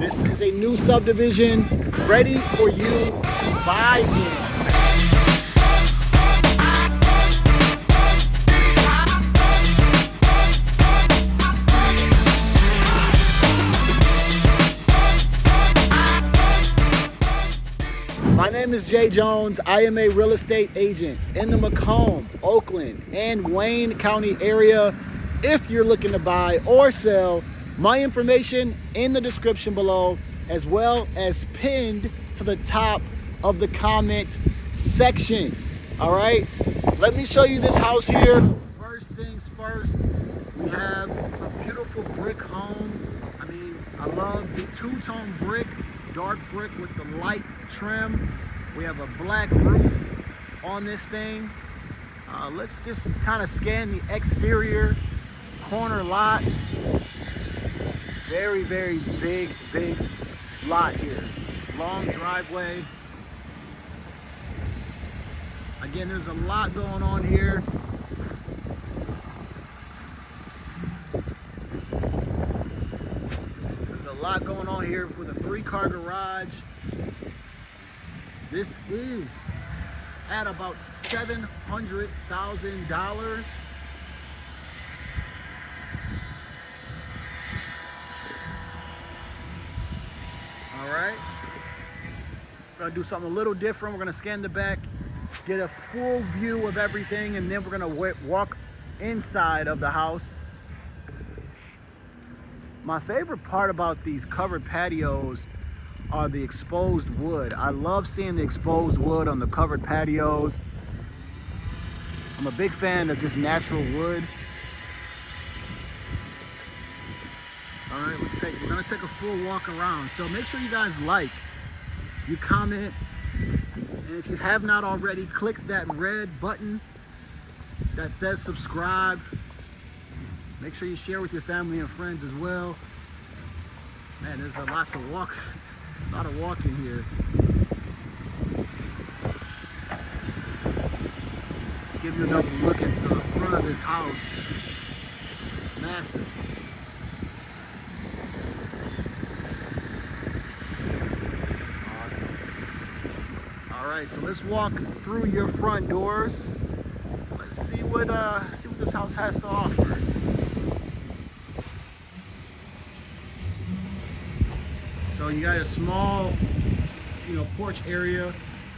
This is a new subdivision ready for you to buy in. My name is Jay Jones. I am a real estate agent in the Macomb, Oakland, and Wayne County area. If you're looking to buy or sell, my information in the description below, as well as pinned to the top of the comment section. All right, let me show you this house here. First things first, we have a beautiful brick home. I mean, I love the two-tone brick, dark brick with the light trim. We have a black roof on this thing. Let's just kind of scan the exterior. Corner lot. Very, very big lot here. Long driveway. Again, there's a lot going on here. There's a lot going on here with a 3-car garage. This is at about $700,000. All right, we're gonna do something a little different. We're gonna scan the back, get a full view of everything, and then we're gonna walk inside of the house. My favorite part about these covered patios are the exposed wood. I love seeing the exposed wood on the covered patios. I'm a big fan of just natural wood. All right, we're gonna take a full walk around. So make sure you guys like, you comment, and if you have not already, click that red button that says subscribe. Make sure you share with your family and friends as well. Man, there's a lot to walk, a lot of walking here. Give you another look at the front of this house. Massive. All right, so let's walk through your front doors. Let's see what this house has to offer. So you got a small, porch area,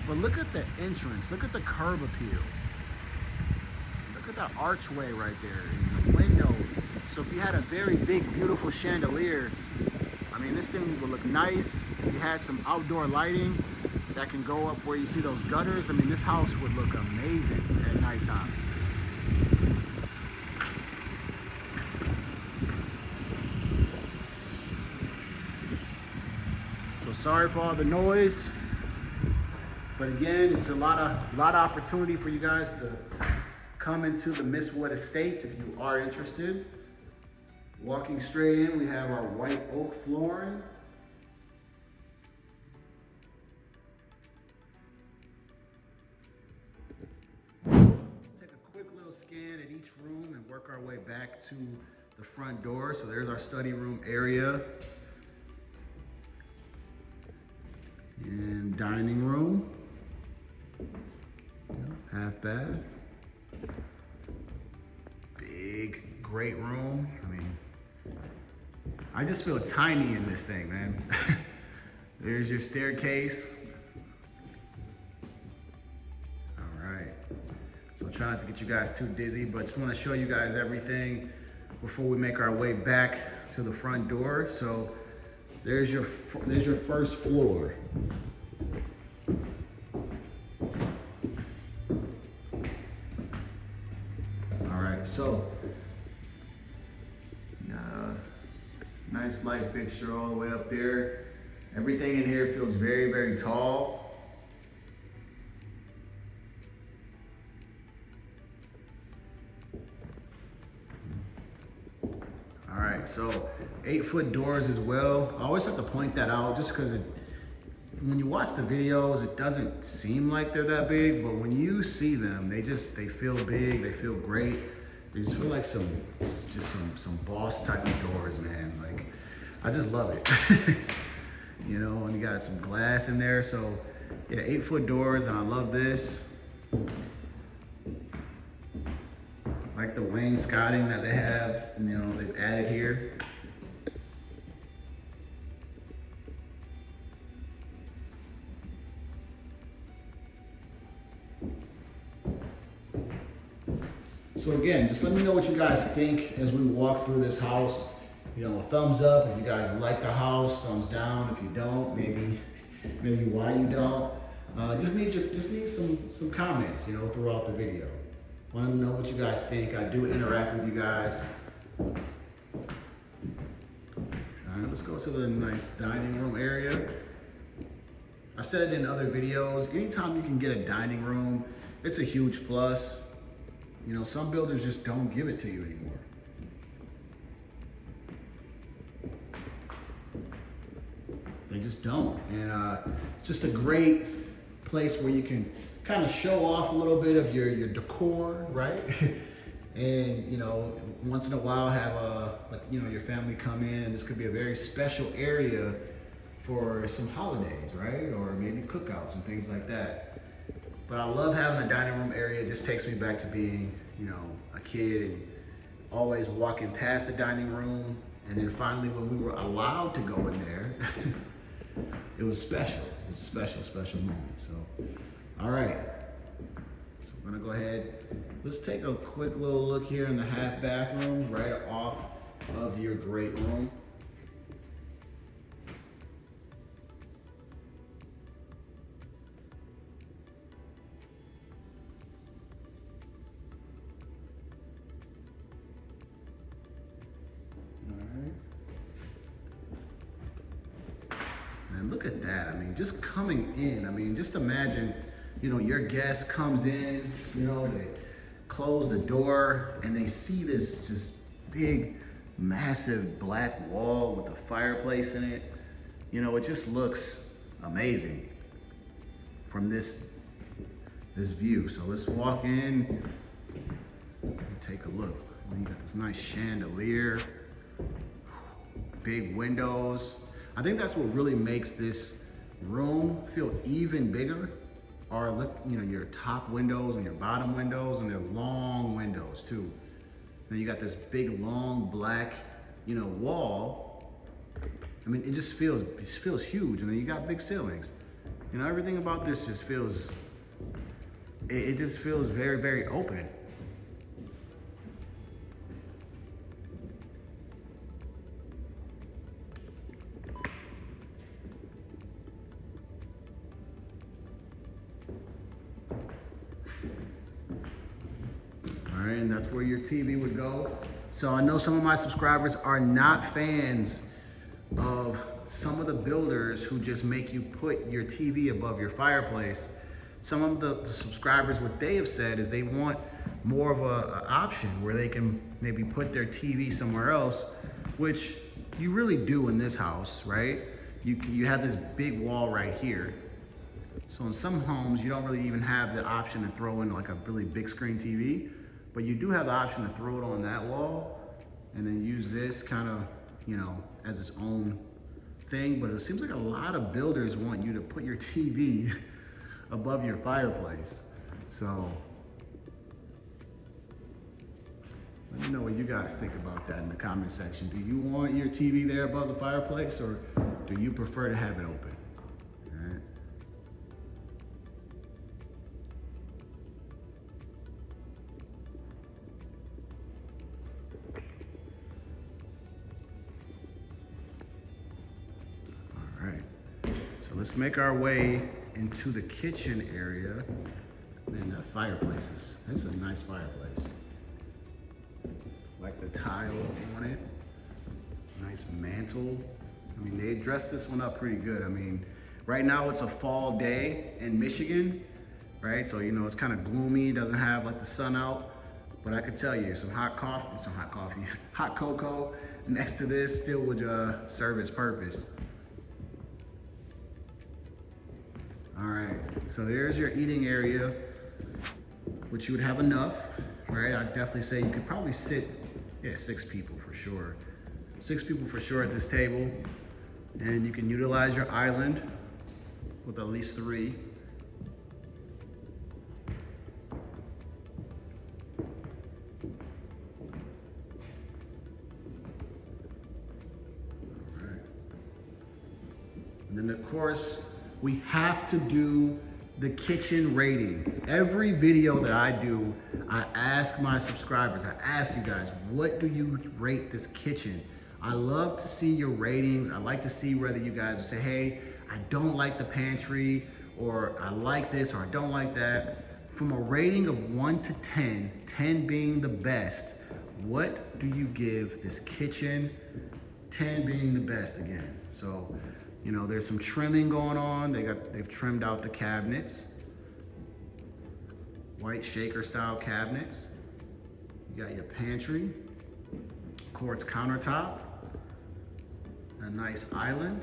but look at the entrance. Look at the curb appeal. Look at that archway right there and the window. So if you had a very big, beautiful chandelier, I mean, this thing would look nice. If you had some outdoor lighting that can go up where you see those gutters, I mean, this house would look amazing at nighttime. So sorry for all the noise, but again, it's a lot of opportunity for you guys to come into the Mistwood Estates if you are interested. Walking straight in, we have our white oak flooring. Scan at each room and work our way back to the front door. So there's our study room area and dining room, half bath, big, great room. I mean, I just feel tiny in this thing, man. There's your staircase. So try not to get you guys too dizzy, but just want to show you guys everything before we make our way back to the front door. So there's your first floor. All right, so nice light fixture all the way up there. Everything in here feels very, very tall. All right, so 8-foot doors as well. I always have to point that out just because when you watch the videos, it doesn't seem like they're that big, but when you see them, they feel big, they feel great. They just feel like some boss type of doors, man. Like, I just love it. you know, and you got some glass in there. So yeah, 8-foot doors, and I love this. Like the wainscoting that they have, and, you know, they've added here. So again, just let me know what you guys think as we walk through this house. You know, a thumbs up if you guys like the house, thumbs down if you don't, maybe why you don't. Just need some comments, you know, throughout the video. Want to know what you guys think. I do interact with you guys. All right, let's go to the nice dining room area. I've said it in other videos, anytime you can get a dining room, it's a huge plus. You know, some builders just don't give it to you anymore. They just don't. And it's just a great place where you can kind of show off a little bit of your decor, right? And, you know, once in a while have like, you know, your family come in, and this could be a very special area for some holidays, right? Or maybe cookouts and things like that. But I love having a dining room area. It just takes me back to being, you know, a kid and always walking past the dining room. And then finally, when we were allowed to go in there, it was special. It was a special, special moment. So, all right. So we're gonna go ahead. Let's take a quick little look here in the half bathroom right off of your great room. And look at that. I mean, just coming in, I mean, just imagine, you know, your guest comes in, you know, they close the door and they see this just big, massive black wall with a fireplace in it. You know, it just looks amazing from this view. So let's walk in and take a look. You got this nice chandelier, big windows. I think that's what really makes this room feel even bigger. Are, look, you know, your top windows and your bottom windows, and they're long windows too. Then you got this big, long, black, you know, wall. I mean, it just feels huge. And then you got big ceilings. You know, everything about this just feels, it just feels very, very open. And that's where your TV would go. So I know some of my subscribers are not fans of some of the builders who just make you put your TV above your fireplace. Some of the subscribers, what they have said is they want more of an option where they can maybe put their TV somewhere else, which you really do in this house, right? You have this big wall right here. So in some homes, you don't really even have the option to throw in like a really big screen TV. But you do have the option to throw it on that wall and then use this kind of, you know, as its own thing. But it seems like a lot of builders want you to put your TV above your fireplace. So let me know what you guys think about that in the comment section. Do you want your TV there above the fireplace, or do you prefer to have it open? All right. So let's make our way into the kitchen area. And that fireplace that's a nice fireplace. Like the tile on it. Nice mantle. I mean, they dressed this one up pretty good. I mean, right now it's a fall day in Michigan, right? So, you know, it's kind of gloomy, doesn't have like the sun out. But I could tell you, hot cocoa next to this still would serve its purpose. All right, so there's your eating area, which you would have enough, right? I'd definitely say you could probably sit, 6 people for sure. 6 people for sure at this table. And you can utilize your island with at least 3. And then of course, we have to do the kitchen rating. Every video that I do, I ask my subscribers, I ask you guys, what do you rate this kitchen? I love to see your ratings. I like to see whether you guys will say, hey, I don't like the pantry, or I like this, or I don't like that. From a rating of 1 to 10, 10 being the best, what do you give this kitchen? 10 being the best again. So, you know, there's some trimming going on. They've trimmed out the cabinets. White shaker style cabinets. You got your pantry, quartz countertop, a nice island.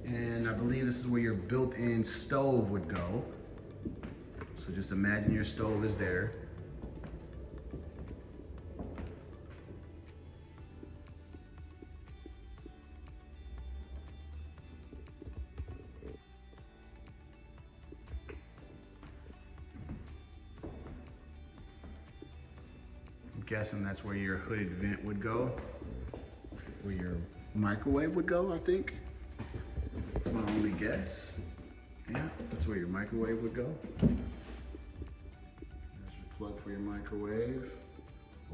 And I believe this is where your built-in stove would go. So just imagine your stove is there. Guessing that's where your hooded vent would go, where your microwave would go, I think. That's my only guess. Yeah, that's where your microwave would go. There's your plug for your microwave,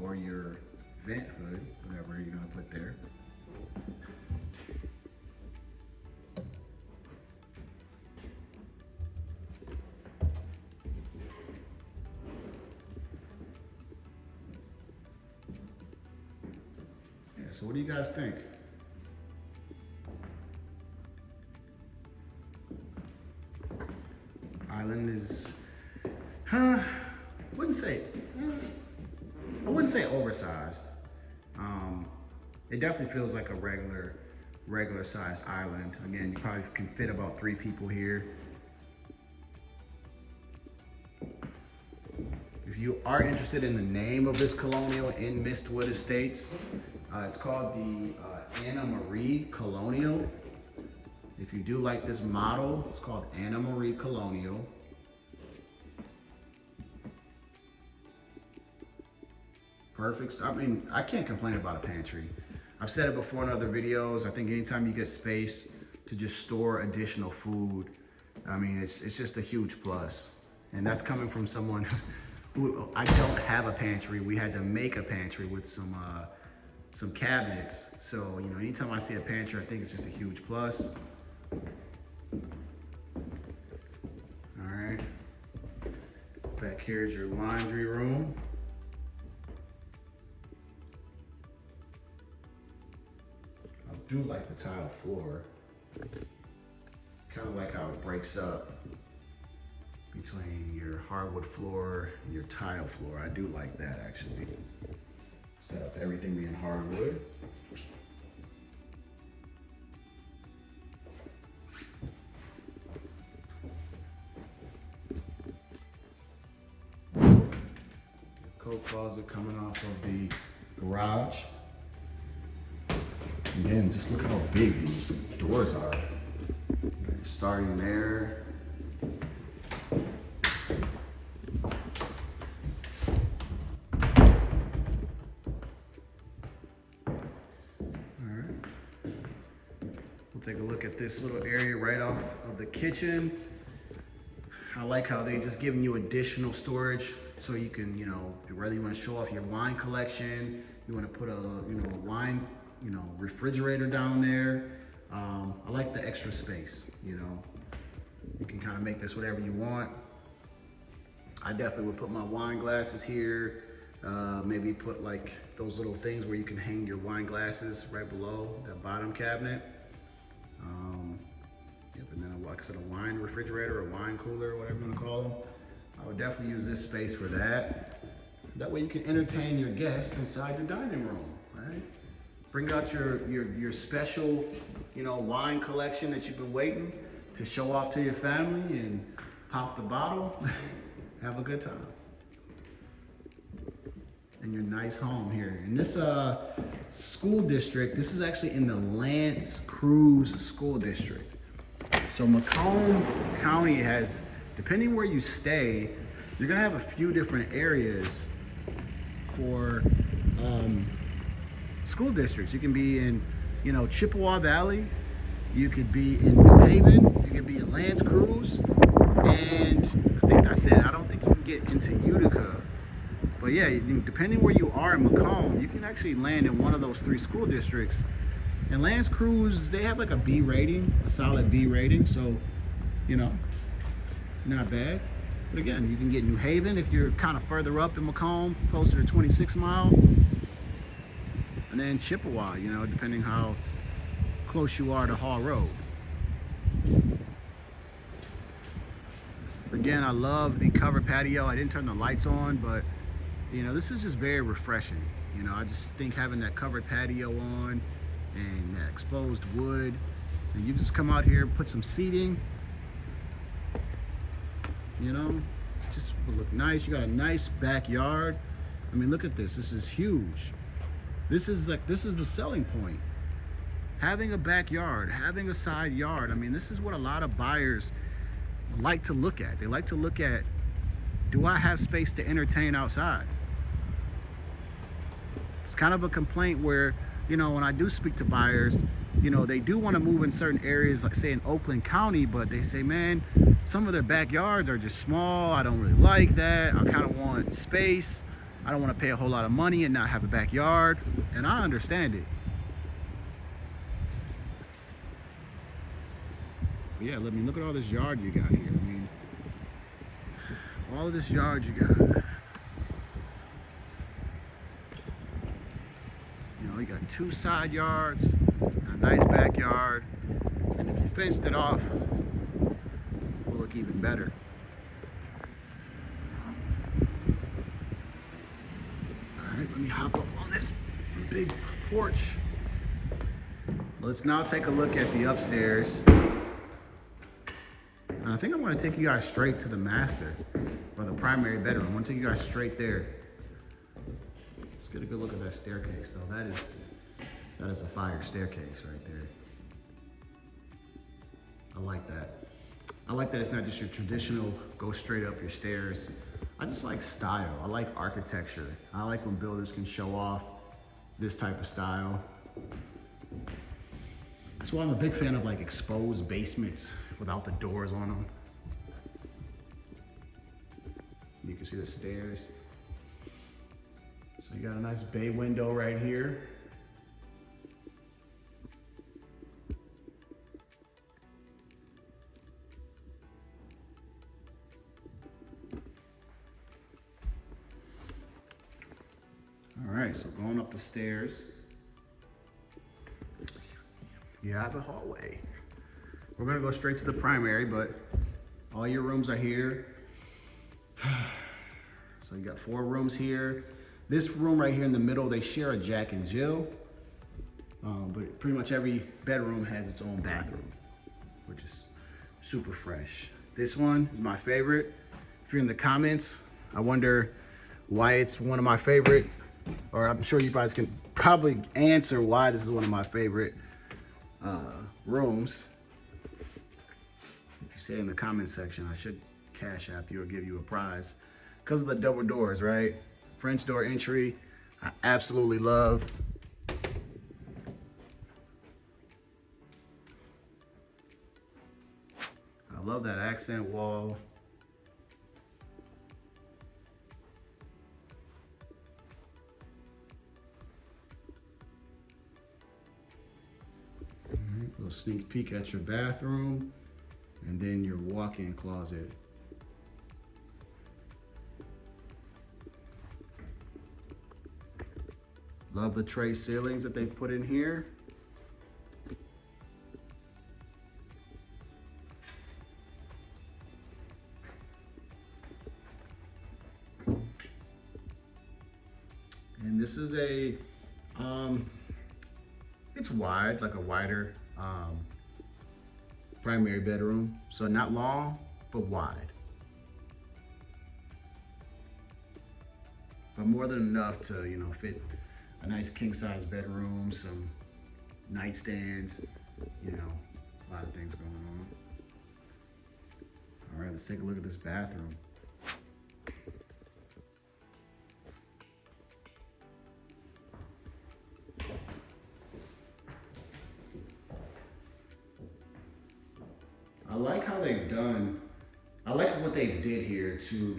or your vent hood, whatever you're gonna put there. So what do you guys think? Island is, I wouldn't say oversized. It definitely feels like a regular sized island. Again, you probably can fit about 3 people here. If you are interested in the name of this colonial in Mistwood Estates, it's called the Anna Marie Colonial. If you do like this model, it's called Anna Marie Colonial. Perfect. I mean, I can't complain about a pantry. I've said it before in other videos. I think anytime you get space to just store additional food, I mean, it's just a huge plus. And that's coming from someone who, I don't have a pantry. We had to make a pantry with some cabinets. So, you know, anytime I see a pantry, I think it's just a huge plus. All right. Back here is your laundry room. I do like the tile floor. Kind of like how it breaks up between your hardwood floor and your tile floor. I do like that, actually. Set up everything being hardwood. Coat closet coming off of the garage. Again, just look how big these doors are. Starting there. Take a look at this little area right off of the kitchen. I like how they just giving you additional storage so you can, you know, whether you want to show off your wine collection, you want to put a, you know, wine, you know, refrigerator down there. I like the extra space, you know. You can kind of make this whatever you want. I definitely would put my wine glasses here. Maybe put like those little things where you can hang your wine glasses right below that bottom cabinet. Yep, and then like I said, a wine refrigerator, a wine cooler, whatever you want to call them. I would definitely use this space for that. That way you can entertain your guests inside your dining room, right? Bring out your special, you know, wine collection that you've been waiting to show off to your family, and pop the bottle, have a good time. in your nice home here. In this school district, this is actually in the Lance Cruz School District. So Macomb County has, depending where you stay, you're gonna have a few different areas for school districts. You can be in, you know, Chippewa Valley, you could be in New Haven, you could be in Lance Cruz, and I think that's it. I don't think you can get into Utica. But yeah, depending where you are in Macomb, you can actually land in one of those 3 school districts. And Lance Cruz, they have like a B rating, a solid B rating. So, you know, not bad. But again, you can get New Haven if you're kind of further up in Macomb, closer to 26 Mile. And then Chippewa, you know, depending how close you are to Hall Road. Again, I love the covered patio. I didn't turn the lights on, but you know, this is just very refreshing. You know, I just think having that covered patio on and that exposed wood, and you just come out here, put some seating, you know, just will look nice. You got a nice backyard. I mean, look at this. This is huge. This is the selling point. Having a backyard, having a side yard. I mean, this is what a lot of buyers like to look at. They like to look at, do I have space to entertain outside? It's kind of a complaint where, you know, when I do speak to buyers, you know, they do want to move in certain areas, like say in Oakland County, but they say, man, some of their backyards are just small. I don't really like that. I kind of want space. I don't want to pay a whole lot of money and not have a backyard. And I understand it. But yeah, let me look at all this yard you got here. I mean, all of this yard you got. You know, you got 2 side yards, and a nice backyard, and if you fenced it off, it will look even better. All right, let me hop up on this big porch. Let's now take a look at the upstairs. And I think I'm going to take you guys straight to the master, or the primary bedroom. I'm going to take you guys straight there. Let's get a good look at that staircase, though. That is a fire staircase right there. I like that. I like that it's not just your traditional go straight up your stairs. I just like style. I like architecture. I like when builders can show off this type of style. That's why I'm a big fan of like exposed basements without the doors on them. You can see the stairs. So you got a nice bay window right here. All right, so going up the stairs, you have a hallway. We're gonna go straight to the primary, but all your rooms are here. So you got 4 rooms here. This room right here in the middle, they share a Jack and Jill, but pretty much every bedroom has its own bathroom, which is super fresh. This one is my favorite. If you're in the comments, I wonder why it's one of my favorite, or I'm sure you guys can probably answer why this is one of my favorite rooms. If you say it in the comment section, I should cash app you or give you a prize because of the double doors, right? French door entry, I absolutely love. I love that accent wall. All right, little sneak peek at your bathroom, and then your walk-in closet. Love the tray ceilings that they've put in here. And this is a, it's wide, like a wider primary bedroom. So not long, but wide. but more than enough to, you know, fit a nice king size bedroom, some nightstands, you know, a lot of things going on. All right, let's take a look at this bathroom. I like how they've done, I like what they did here to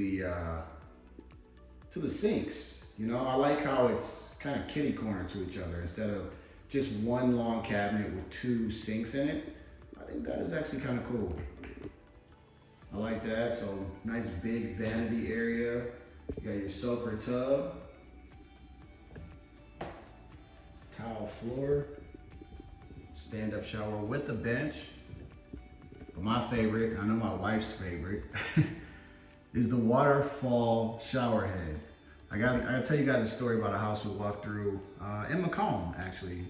the sinks. You know, I like how it's kind of kitty corner to each other instead of just one long cabinet with 2 sinks in it. I think that is actually kind of cool. I like that. So nice big vanity area. You got your soaker tub, tile floor, stand-up shower with a bench. But my favorite, I know my wife's favorite, is the waterfall shower head. I gotta tell you guys a story about a house we walked through in Macomb, actually.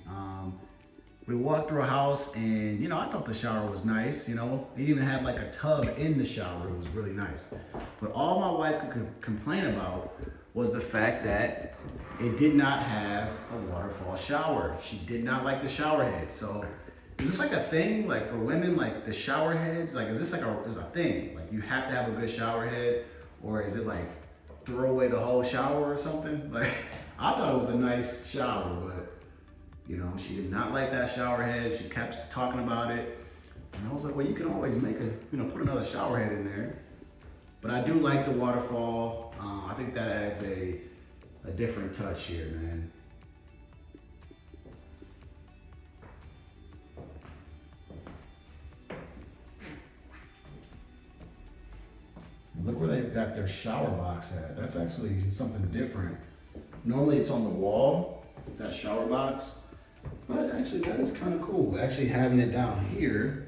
We walked through a house and, you know, I thought the shower was nice, you know. It even had like a tub in the shower. It was really nice. But all my wife could complain about was the fact that it did not have a waterfall shower. She did not like the shower head. So is this like a thing, like for women, like the shower heads? Like, is this like is a thing? Like you have to have a good shower head, or is it like throw away the whole shower or something? Like, I thought it was a nice shower, but you know, she did not like that shower head. She kept talking about it. And I was like, well, you can always make put another shower head in there. But I do like the waterfall. I think that adds a different touch here, man. Look where they've got their shower box at. That's actually something different. Normally it's on the wall, that shower box. But actually that is kind of cool, actually having it down here.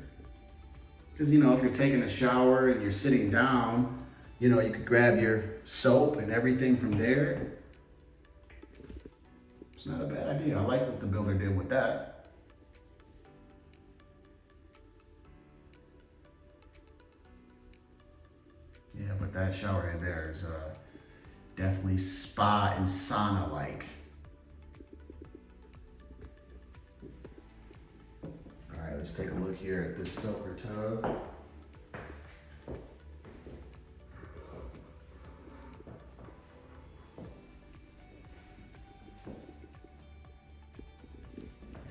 Because, you know, if you're taking a shower and you're sitting down, you know, you could grab your soap and everything from there. It's not a bad idea. I like what the builder did with that. Yeah, but that shower head there is definitely spa and sauna-like. All right, let's take a look here at this soaker tub.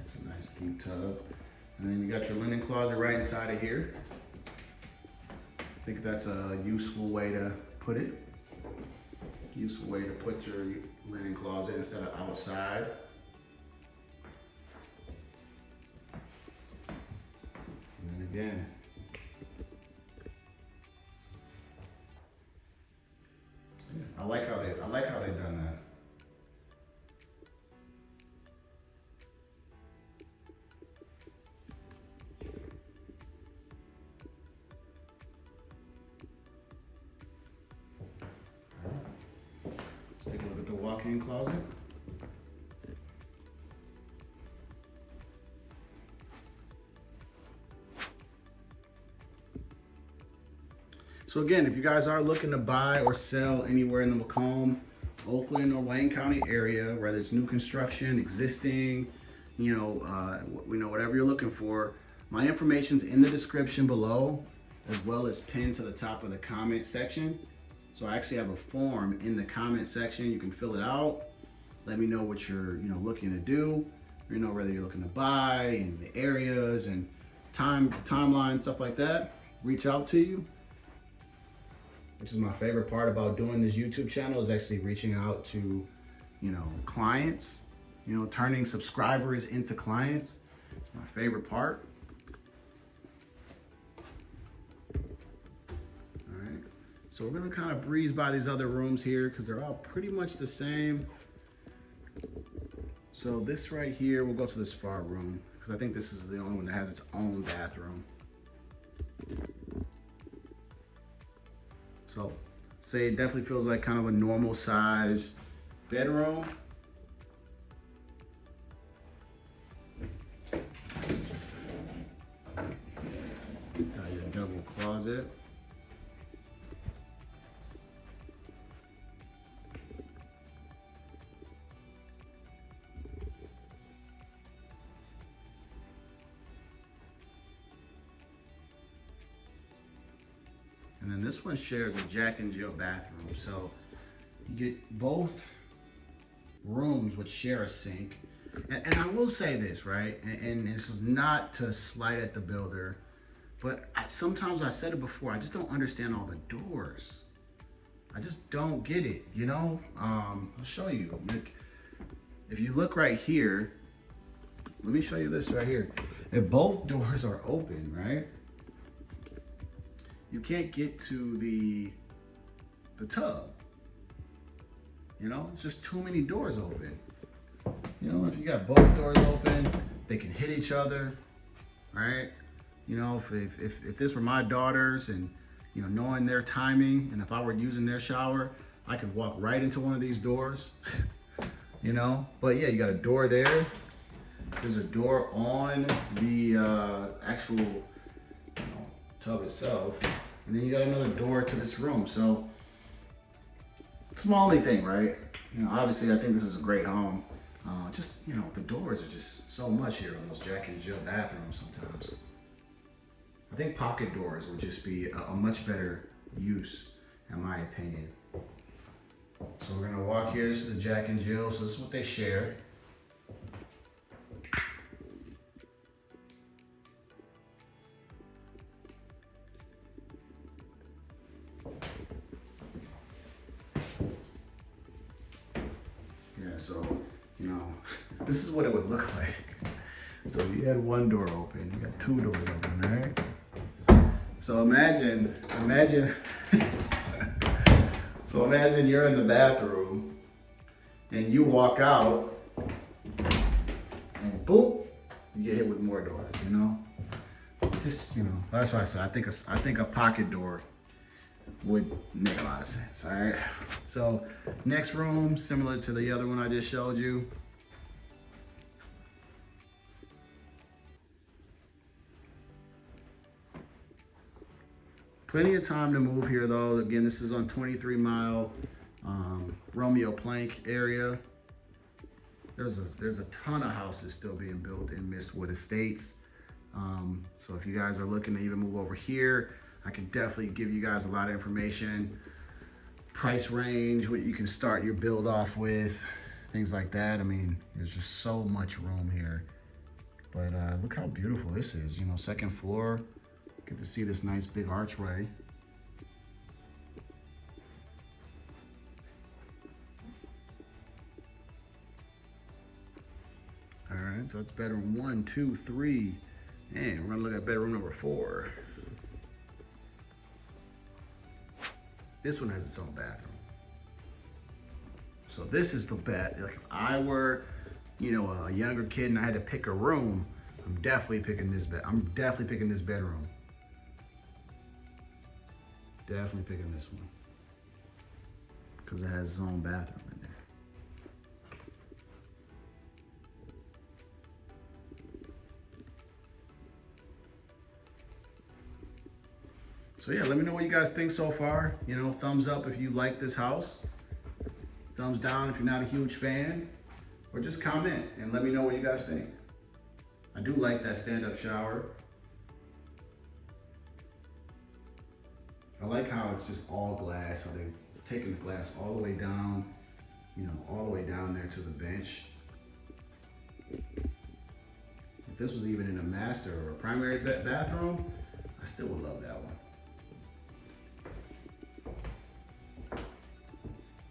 It's a nice deep tub. And then you got your linen closet right inside of here. I think that's a useful way to put it. Useful way to put your linen closet instead of outside. And then again, yeah, I like how they've done that. Let's take a look at the walk-in closet. So again, if you guys are looking to buy or sell anywhere in the Macomb, Oakland, or Wayne County area, whether it's new construction, existing, you know, whatever you're looking for, my information's in the description below, as well as pinned to the top of the comment section. So I actually have a form in the comment section. You can fill it out. Let me know what you're, looking to do. Whether you're looking to buy and the areas and timeline, stuff like that. Reach out to you. Which is my favorite part about doing this YouTube channel, is actually reaching out to, clients, turning subscribers into clients. It's my favorite part. All right, so we're gonna kind of breeze by these other rooms here because they're all pretty much the same. So this right here, we'll go to this far room because I think this is the only one that has its own bathroom. So, say it definitely feels like kind of a normal size bedroom. Got your double closet. And then this one shares a Jack and Jill bathroom. So you get both rooms which share a sink. And I will say this, right? And this is not to slight at the builder, but sometimes I said it before, I just don't understand all the doors. I just don't get it, you know? I'll show you. Look, if you look right here, let me show you this right here. If both doors are open, right? You can't get to the tub. You know, it's just too many doors open. You know, if you got both doors open, they can hit each other, right? You know, if this were my daughters and, you know, knowing their timing, and if I were using their shower, I could walk right into one of these doors, you know? But yeah, you got a door there. There's a door on the actual, you know, tub itself. And then you got another door to this room. So it's my only thing, right? You know, obviously I think this is a great home. Just, you know, the doors are just so much here on those Jack and Jill bathrooms sometimes. I think pocket doors would just be a much better use, in my opinion. So we're gonna walk here. This is a Jack and Jill, so this is what they share. Yeah, so, you know, this is what it would look like. So you had one door open, you got two doors open, right? So imagine, so imagine you're in the bathroom and you walk out and boom, you get hit with more doors, you know? Just, you know, that's why I said I think a pocket door would make a lot of sense, all right? So next room, similar to the other one I just showed you. Plenty of time to move here though. Again, this is on 23 Mile, Romeo Plank area. There's a ton of houses still being built in Mistwood Estates. So if you guys are looking to even move over here, I can definitely give you guys a lot of information, price range, what you can start your build off with, things like that. I mean, there's just so much room here. But look how beautiful this is, you know, second floor. Get to see this nice big archway. All right, so that's bedroom 1, 2, 3. And we're gonna look at bedroom number 4. This one has its own bathroom. So this is the bed. Like if I were, you know, a younger kid and I had to pick a room, I'm definitely picking this bed. I'm definitely picking this bedroom. Definitely picking this one because it has its own bathroom in there. So yeah, let me know what you guys think so far. You know, thumbs up if you like this house. Thumbs down if you're not a huge fan. Or just comment and let me know what you guys think. I do like that stand-up shower. I like how it's just all glass, how they've taken the glass all the way down, you know, all the way down there to the bench. If this was even in a master or a primary bathroom, I still would love that one.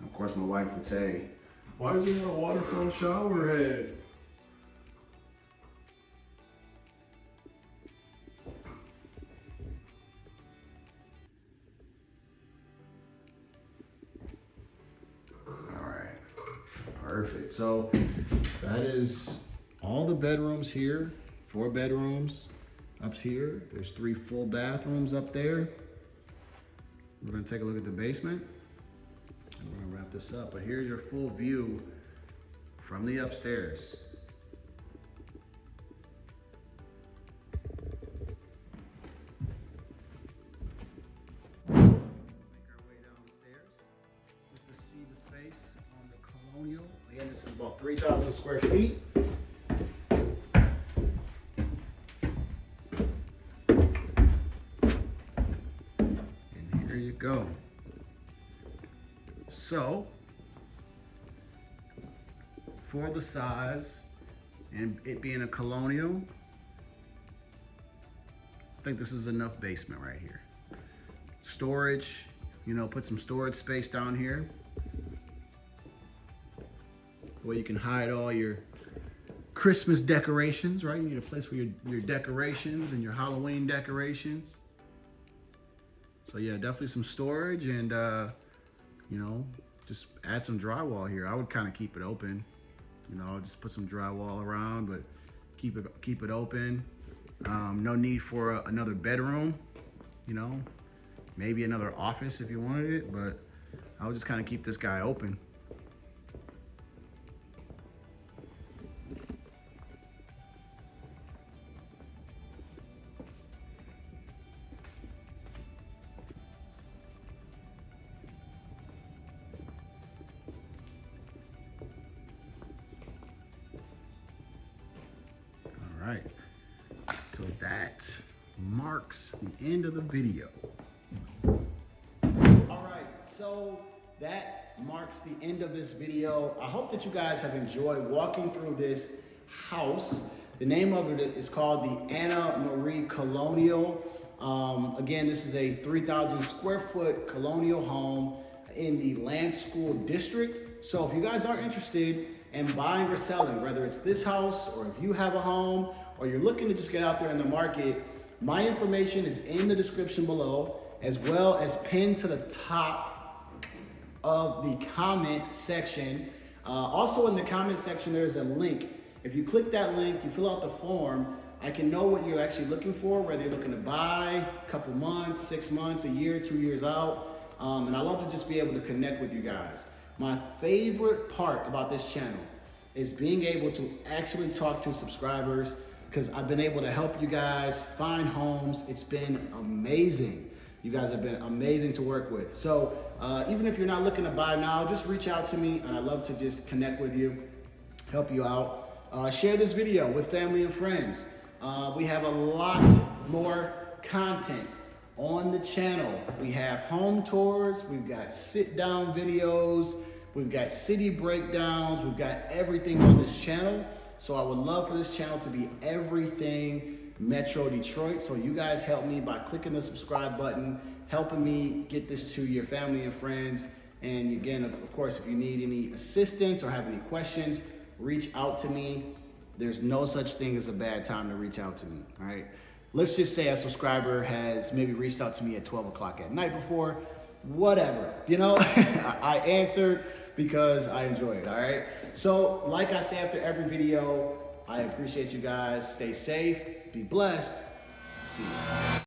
Of course, my wife would say, why is there not a waterfront shower head? Perfect. So that is all the bedrooms here. 4 bedrooms up here. There's 3 full bathrooms up there. We're going to take a look at the basement and we're going to wrap this up. But here's your full view from the upstairs. Make our way downstairs just to see the space on the Colonial. Again, this is about 3,000 square feet. And you go. So, for the size and it being a colonial, I think this is enough basement right here. Storage, you know, put some storage space down here where you can hide all your Christmas decorations, right? You need a place for your decorations and your Halloween decorations. So yeah, definitely some storage and, you know, just add some drywall here. I would kind of keep it open. You know, just put some drywall around, but keep it open. No need for another bedroom, you know, maybe another office if you wanted it, but I would just kind of keep this guy open. All right. So that marks the end of the video. All right, so that marks the end of this video. I hope that you guys have enjoyed walking through this house. The name of it is called the Anna Marie Colonial. Again, this is a 3,000 square foot colonial home in the Land School District. So if you guys are interested in buying or selling, whether it's this house or if you have a home or you're looking to just get out there in the market, my information is in the description below, as well as pinned to the top of the comment section. Also in the comment section, there's a link. If you click that link, you fill out the form, I can know what you're actually looking for, whether you're looking to buy a couple months, 6 months, a year, 2 years out. And I love to just be able to connect with you guys. My favorite part about this channel is being able to actually talk to subscribers, because I've been able to help you guys find homes. It's been amazing. You guys have been amazing to work with. So even if you're not looking to buy now, just reach out to me and I'd love to just connect with you, help you out. Share this video with family and friends. We have a lot more content on the channel. We have home tours, we've got sit down videos, we've got city breakdowns, we've got everything on this channel. So I would love for this channel to be everything Metro Detroit. So you guys help me by clicking the subscribe button, helping me get this to your family and friends. And again, of course, if you need any assistance or have any questions, reach out to me. There's no such thing as a bad time to reach out to me, all right? Let's just say a subscriber has maybe reached out to me at 12 o'clock at night before, whatever, you know? I answered because I enjoy it, all right? So like I say after every video, I appreciate you guys. Stay safe, be blessed. See you.